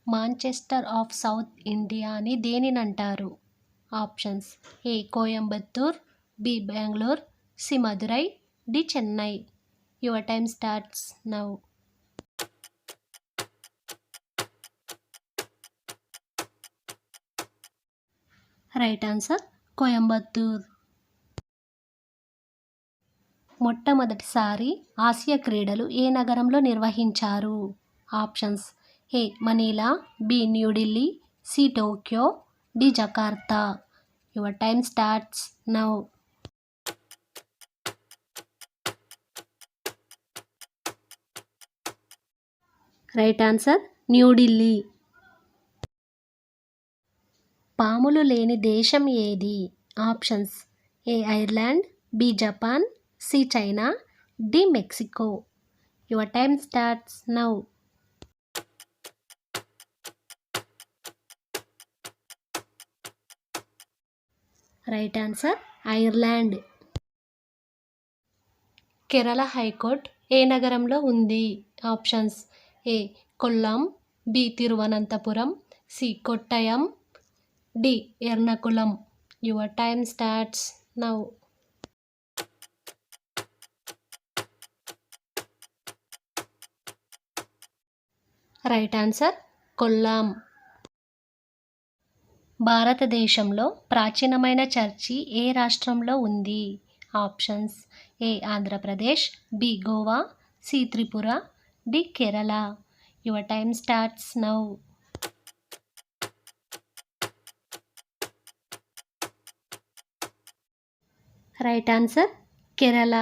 Manchester of south India అని దేనినంటారు? Options: A Coimbatore, B Bengaluru, C Madurai, D Chennai. Your time starts now. Right answer Coimbatore. మొట్టమొదటిసారి Asia క్రీడలు ఏ నగరంలో నిర్వహించారు? Options: A Manila, B New Delhi, C Tokyo, D Jakarta. Your time starts now. Right answer New Delhi. పాములు లేని దేశం ఏది? Options: A Ireland, B Japan, C China, D Mexico. Your time starts now. Right answer Ireland. Kerala high court ఏ నగరంలో ఉంది? Options: A Kollam, B Thiruvananthapuram, C Kottayam, D Ernakulam. Your time starts now. Right answer Kollam. భారతదేశంలో ప్రాచీనమైన church ఏ రాష్ట్రంలో ఉంది? Options: A Andhra Pradesh, B Goa, C Tripura, D Kerala. Your time starts now. Right answer Kerala.